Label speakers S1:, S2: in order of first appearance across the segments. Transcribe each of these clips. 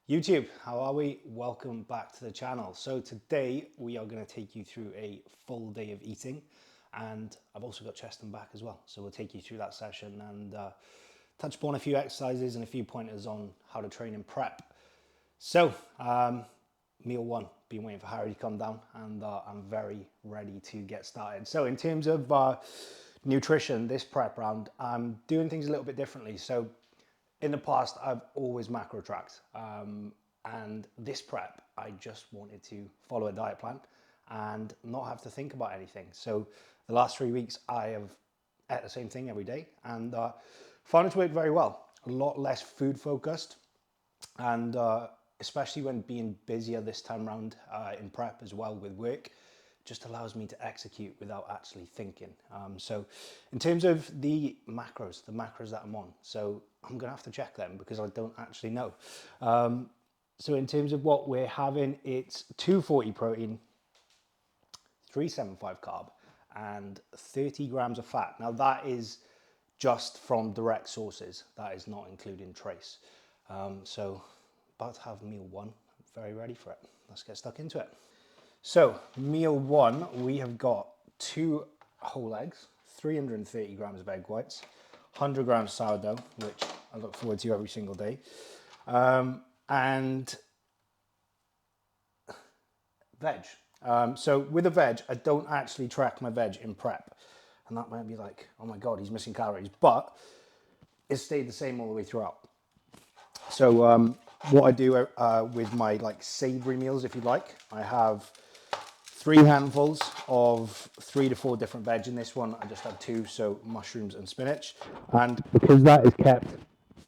S1: YouTube, how are we? Welcome back to the channel. So today we are going to take you through a full day of eating, and I've also got chest and back as well. So we'll take you through that session and touch upon a few exercises and a few pointers on how to train and prep. So meal one, been waiting for Harry to come down, and I'm very ready to get started. So in terms of nutrition, this prep round, I'm doing things a little bit differently. So in the past, I've always macro tracked, and this prep, I just wanted to follow a diet plan and not have to think about anything. So the last 3 weeks, I have ate the same thing every day and found it to work very well. A lot less food focused, and especially when being busier this time around in prep as well with work, just allows me to execute without actually thinking. So in terms of the macros that I'm on, so I'm gonna have to check them because I don't actually know. So in terms of what we're having, it's 240 protein, 375 carb, and 30 grams of fat. Now that is just from direct sources. That is not including trace. So about to have meal one. I'm very ready for it. Let's get stuck into it. So meal one, we have got 2 whole eggs, 330 grams of egg whites, 100 grams sourdough, which I look forward to every single day, and veg. So with the veg, I don't actually track my veg in prep, and that might be like, oh my God, he's missing calories, but it stayed the same all the way throughout. So what I do with my savory meals, if you like, I have 3 handfuls of 3 to 4 different veg. In this one, I just had 2, so mushrooms and spinach. And because that is kept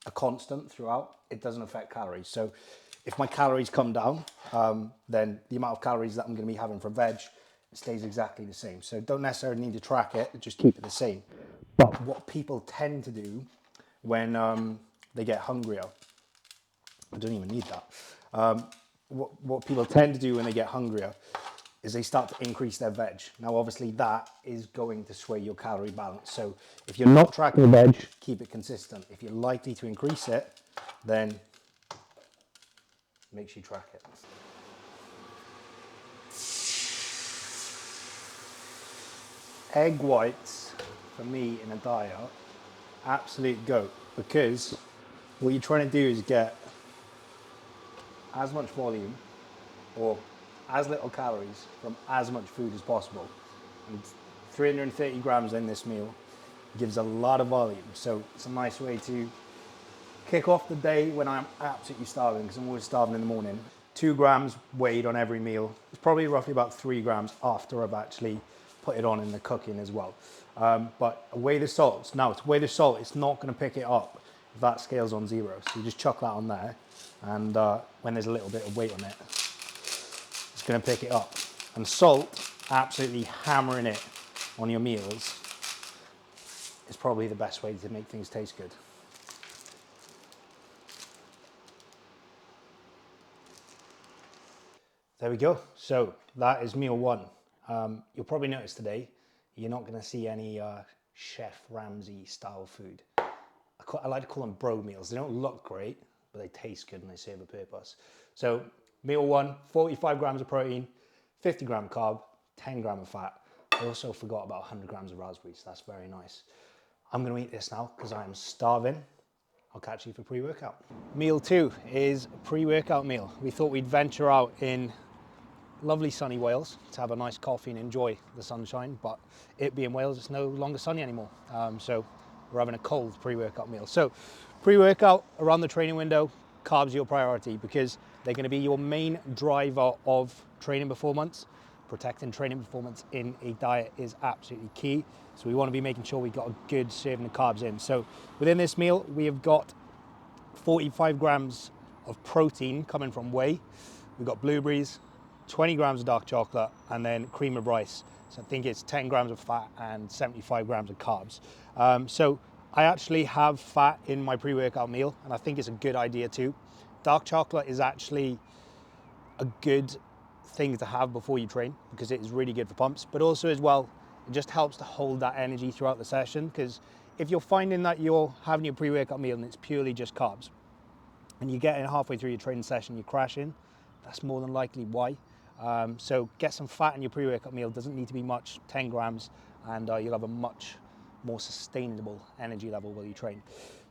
S1: a constant throughout, it doesn't affect calories. So if my calories come down, then the amount of calories that I'm going to be having from veg stays exactly the same. So don't necessarily need to track it, just keep it the same. But what people tend to do when they get hungrier, I don't even need that. What people tend to do when they get hungrier is they start to increase their veg. Now, obviously, that is going to sway your calorie balance. So if you're not tracking the veg, keep it consistent. If you're likely to increase it, then make sure you track it. Egg whites, for me, in a diet, absolute goat, because what you're trying to do is get as much volume or as little calories from as much food as possible. And 330 grams in this meal gives a lot of volume. So it's a nice way to kick off the day when I'm absolutely starving, because I'm always starving in the morning. 2 grams weighed on every meal. It's probably roughly about 3 grams after I've actually put it on in the cooking as well. But weigh the salt. Now, to weigh the salt, it's not going to pick it up if that scale's on 0. So you just chuck that on there, and when there's a little bit of weight on it, it's going to pick it up. And salt, absolutely hammering it on your meals, is probably the best way to make things taste good. There we go. So that is meal one. You'll probably notice today, you're not going to see any Chef Ramsay style food. I like to call them bro meals. They don't look great, but they taste good and they serve a purpose. So meal one, 45 grams of protein, 50 gram carb, 10 gram of fat. I also forgot about 100 grams of raspberries. That's very nice. I'm going to eat this now because I am starving. I'll catch you for pre-workout. Meal two is a pre-workout meal. We thought we'd venture out in lovely sunny Wales to have a nice coffee and enjoy the sunshine, but it being Wales, it's no longer sunny anymore. So we're having a cold pre-workout meal. So pre-workout around the training window, carbs your priority because they're going to be your main driver of training performance. Protecting training performance in a diet is absolutely key. So we want to be making sure we've got a good serving of carbs in. So within this meal, we have got 45 grams of protein coming from whey. We've got blueberries, 20 grams of dark chocolate, and then cream of rice. So I think it's 10 grams of fat and 75 grams of carbs. So I actually have fat in my pre-workout meal, and I think it's a good idea too. Dark chocolate is actually a good thing to have before you train because it is really good for pumps, but also as well, it just helps to hold that energy throughout the session, because if you're finding that you're having your pre-workout meal and it's purely just carbs, and you're getting halfway through your training session, you're crashing, that's more than likely why. So get some fat in your pre-workout meal. Doesn't need to be much, 10 grams, and you'll have a much more sustainable energy level while you train.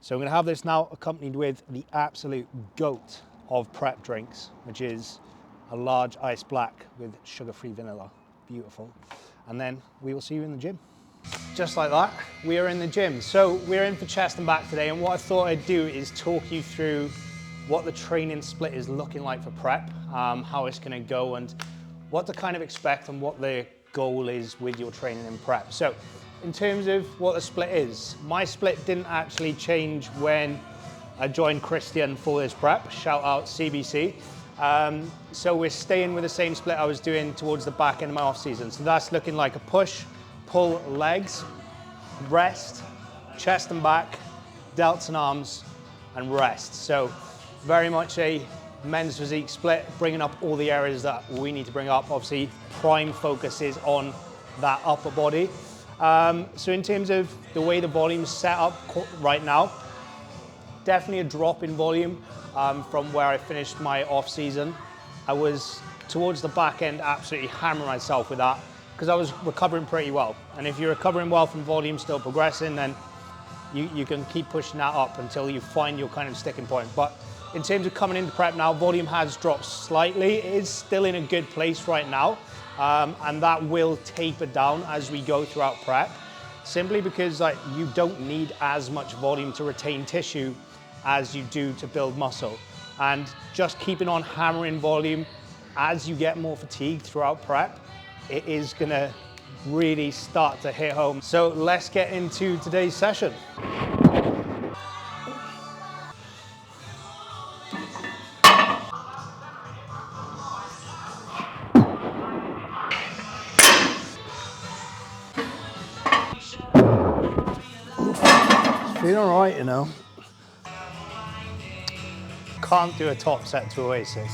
S1: So I'm going to have this now accompanied with the absolute goat of prep drinks, which is a large ice black with sugar-free vanilla. Beautiful. And then we will see you in the gym. Just like that, we are in the gym. So we're in for chest and back today, and what I thought I'd do is talk you through what the training split is looking like for prep, how it's going to go, and what to kind of expect and what the goal is with your training in prep. So in terms of what the split is, my split didn't actually change when I joined Christian for this prep. Shout out CBC. So we're staying with the same split I was doing towards the back end of my off season. So that's looking like a push, pull, legs, rest, chest and back, delts and arms, and rest. So very much a men's physique split, bringing up all the areas that we need to bring up. Obviously, prime focus is on that upper body. So in terms of the way the volume's set up right now, definitely a drop in volume from where I finished my off season. I was towards the back end absolutely hammering myself with that because I was recovering pretty well. And if you're recovering well from volume still progressing, then you can keep pushing that up until you find your kind of sticking point. But in terms of coming into prep now, volume has dropped slightly. It is still in a good place right now. And that will taper down as we go throughout prep, simply because you don't need as much volume to retain tissue as you do to build muscle. And just keeping on hammering volume as you get more fatigued throughout prep, it is gonna really start to hit home. So let's get into today's session. Feeling all right, you know. Can't do a top set to Oasis.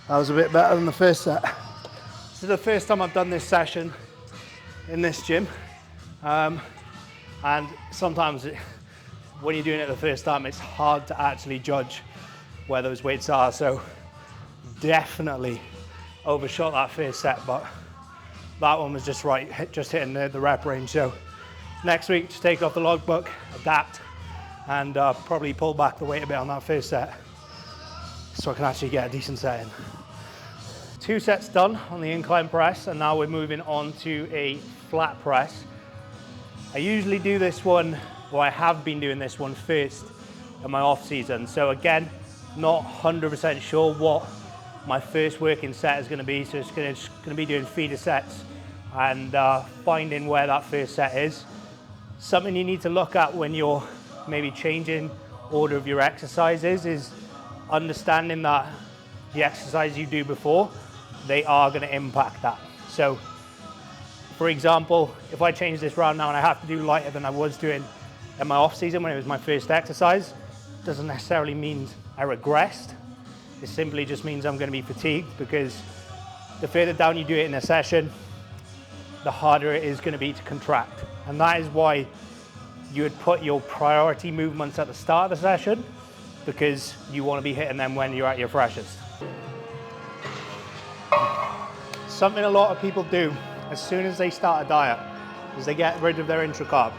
S1: That was a bit better than the first set. This is the first time I've done this session in this gym. And sometimes when you're doing it the first time, it's hard to actually judge where those weights are. So definitely overshot that first set, but that one was just right, just hitting the rep range. So next week, just take off the logbook, adapt, and probably pull back the weight a bit on that first set so I can actually get a decent set in. 2 sets done on the incline press, and now we're moving on to a flat press. I usually do this one, or I have been doing this one first in my off season. So again, not 100% sure what my first working set is going to be. So it's going to be doing feeder sets and finding where that first set is. Something you need to look at when you're maybe changing order of your exercises is understanding that the exercise you do before, they are going to impact that. So for example, if I change this round now and I have to do lighter than I was doing in my off season when it was my first exercise, doesn't necessarily mean I regressed. It simply just means I'm going to be fatigued, because the further down you do it in a session, the harder it is going to be to contract. And that is why you would put your priority movements at the start of the session, because you want to be hitting them when you're at your freshest. Something a lot of people do as soon as they start a diet is they get rid of their intra-carb.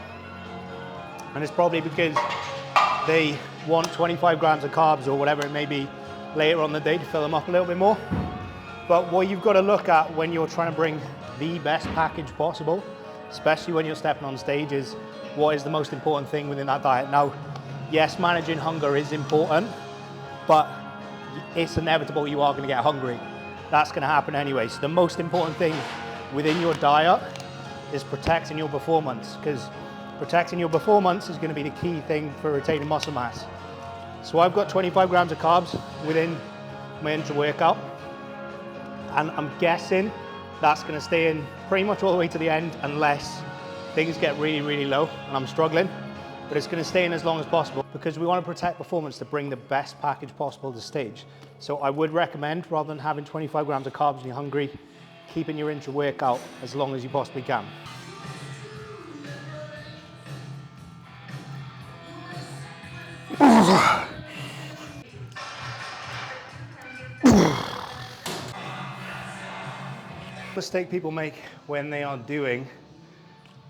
S1: And it's probably because they want 25 grams of carbs or whatever it may be later on the day to fill them up a little bit more. But what you've got to look at when you're trying to bring the best package possible, especially when you're stepping on stage, is what is the most important thing within that diet. Now, yes, managing hunger is important, but it's inevitable you are going to get hungry. That's going to happen anyway. So the most important thing within your diet is protecting your performance, because protecting your performance is going to be the key thing for retaining muscle mass. So I've got 25 grams of carbs within my intra-workout, and I'm guessing that's going to stay in pretty much all the way to the end unless things get really, really low and I'm struggling. But it's going to stay in as long as possible because we want to protect performance to bring the best package possible to stage. So I would recommend, rather than having 25 grams of carbs when you're hungry, keeping your intra-workout as long as you possibly can. Mistake people make when they are doing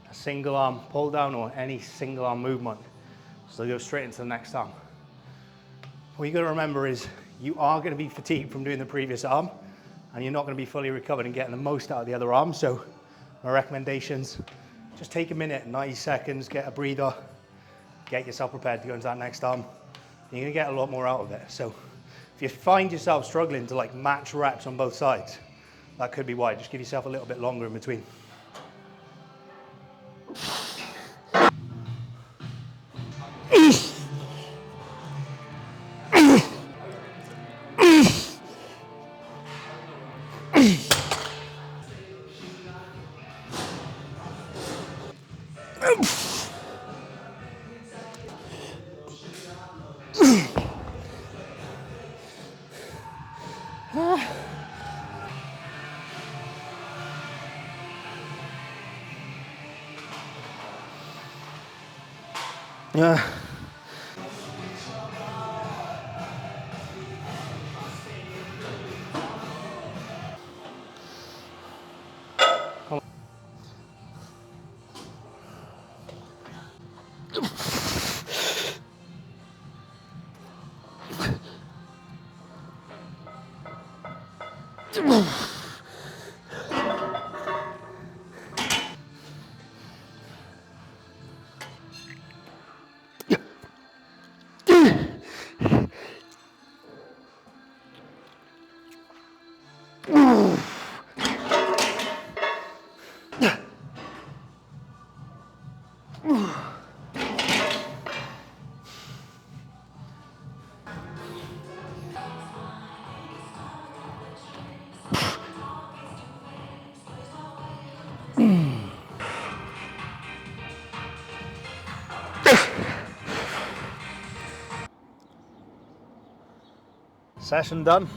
S1: a single arm pull down or any single arm movement, so they go straight into the next arm. What you got to remember is you are going to be fatigued from doing the previous arm, and you're not going to be fully recovered and getting the most out of the other arm. So my recommendations, just take a minute, 90 seconds, get a breather, get yourself prepared to go into that next arm. You're going to get a lot more out of it. So if you find yourself struggling to like match reps on both sides, that could be why. Just give yourself a little bit longer in between. Yeah. Session done.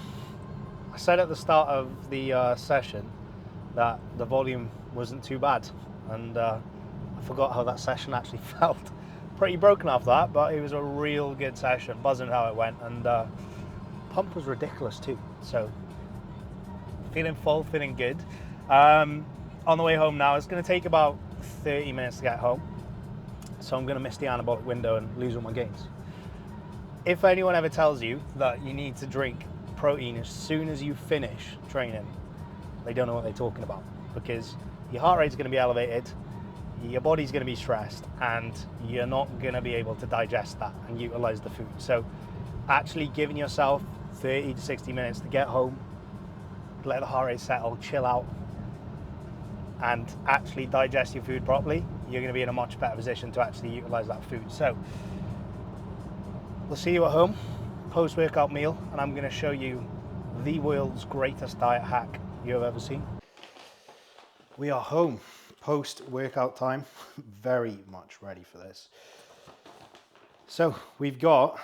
S1: I said at the start of the session that the volume wasn't too bad, and I forgot how that session actually felt. Pretty broken after that, but it was a real good session, buzzing how it went, and pump was ridiculous too. So feeling full, feeling good. On the way home now, it's going to take about 30 minutes to get home, so I'm going to miss the anabolic window and lose all my gains. If anyone ever tells you that you need to drink protein as soon as you finish training, they don't know what they're talking about, because your heart rate is going to be elevated, your body's going to be stressed, and you're not going to be able to digest that and utilize the food. So actually giving yourself 30 to 60 minutes to get home, let the heart rate settle, chill out, and actually digest your food properly, you're going to be in a much better position to actually utilize that food. So we'll see you at home, post-workout meal, and I'm going to show you the world's greatest diet hack you have ever seen. We are home, post-workout time, very much ready for this. So we've got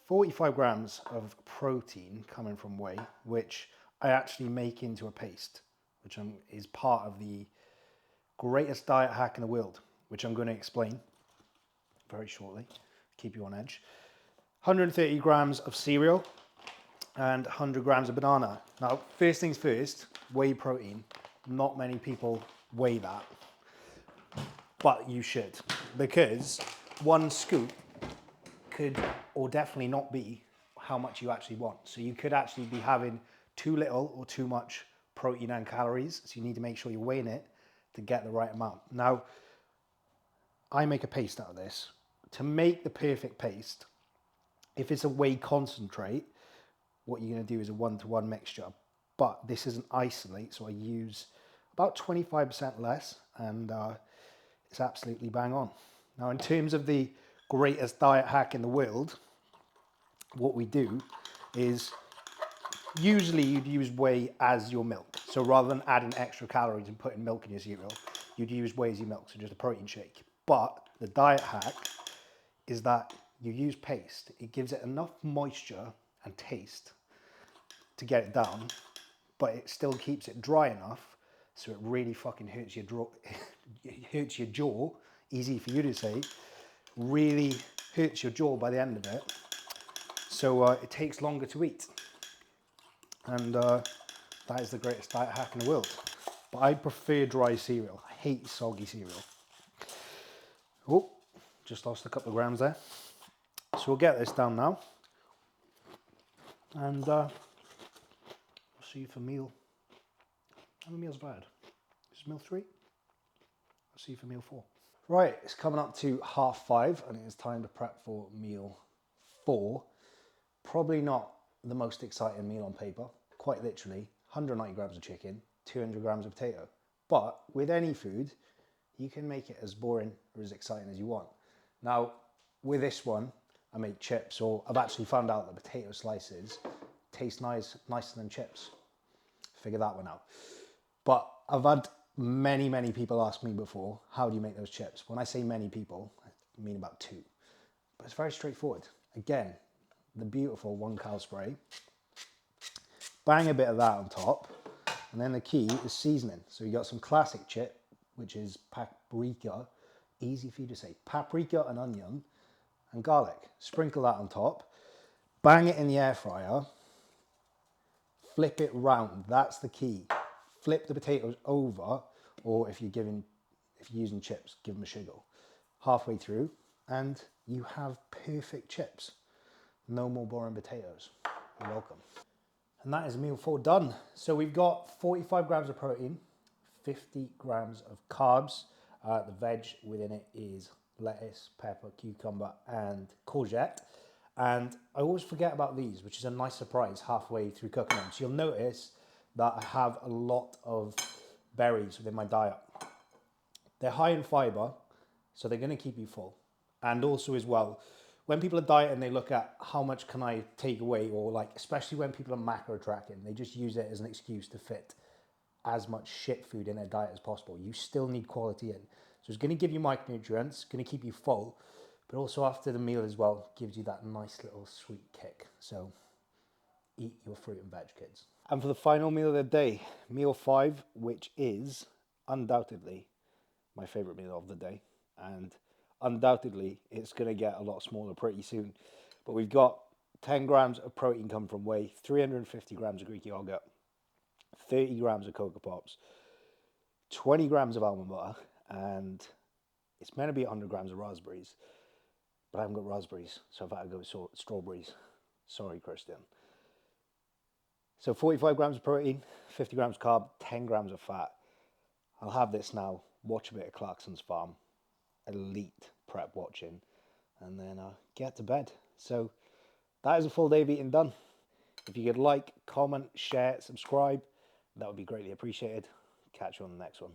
S1: 45 grams of protein coming from whey, which I actually make into a paste, which is part of the greatest diet hack in the world, which I'm going to explain very shortly, keep you on edge. 130 grams of cereal and 100 grams of banana. Now, first things first, whey protein. Not many people weigh that, but you should, because one scoop could, or definitely not be, how much you actually want. So you could actually be having too little or too much protein and calories. So you need to make sure you're weighing it to get the right amount. Now, I make a paste out of this. To make the perfect paste, If it's a whey concentrate, what you're going to do is a 1-to-1 mixture. But this is an isolate, so I use about 25% less, and it's absolutely bang on. Now, in terms of the greatest diet hack in the world, what we do is usually you'd use whey as your milk. So rather than adding extra calories and putting milk in your cereal, you'd use whey as your milk, so just a protein shake. But the diet hack is that you use paste. It gives it enough moisture and taste to get it down, but it still keeps it dry enough so it really fucking hurts your jaw. It hurts your jaw, easy for you to say, really hurts your jaw by the end of it. So it takes longer to eat. And that is the greatest diet hack in the world. But I prefer dry cereal. I hate soggy cereal. Oh, just lost a couple of grams there. So we'll get this down now. And we'll see you for meal. How many meals have I had? This is meal 3. I'll see you for meal 4. Right, it's coming up to 5:30 and it is time to prep for meal 4. Probably not the most exciting meal on paper. Quite literally, 190 grams of chicken, 200 grams of potato. But with any food, you can make it as boring or as exciting as you want. Now, with this one, I made chips, or I've actually found out that potato slices taste nicer than chips. Figure that one out. But I've had many people ask me before, how do you make those chips? When I say many people, I mean about 2. But it's very straightforward. Again, the beautiful 1-cal spray. Bang a bit of that on top. And then the key is seasoning. So you got some classic chip, which is paprika. Easy for you to say. Paprika and onion and garlic. Sprinkle that on top. Bang it in the air fryer. Flip it round. That's the key. Flip the potatoes over, or if you're using chips, give them a shiggle. Halfway through, and you have perfect chips. No more boring potatoes. You're welcome. And that is meal 4 done. So we've got 45 grams of protein, 50 grams of carbs. The veg within it is lettuce, pepper, cucumber, and courgette. And I always forget about these, which is a nice surprise halfway through cooking them. So you'll notice that I have a lot of berries within my diet. They're high in fiber, so they're going to keep you full. And also as well, when people are dieting, they look at how much can I take away, or like, especially when people are macro tracking, they just use it as an excuse to fit as much shit food in their diet as possible. You still need quality in. So it's going to give you micronutrients, going to keep you full, but also after the meal as well, gives you that nice little sweet kick. So eat your fruit and veg, kids. And for the final meal of the day, meal 5, which is undoubtedly my favorite meal of the day. And undoubtedly, it's going to get a lot smaller pretty soon. But we've got 10 grams of protein come from whey, 350 grams of Greek yogurt, 30 grams of Cocoa Pops, 20 grams of almond butter, and it's meant to be 100 grams of raspberries. But I haven't got raspberries, so I've had to go with strawberries. Sorry, Christian. So 45 grams of protein, 50 grams of carb, 10 grams of fat. I'll have this now, watch a bit of Clarkson's Farm, elite prep watching, and then get to bed. So that is a full day of eating done. If you could like, comment, share, subscribe, that would be greatly appreciated. Catch you on the next one.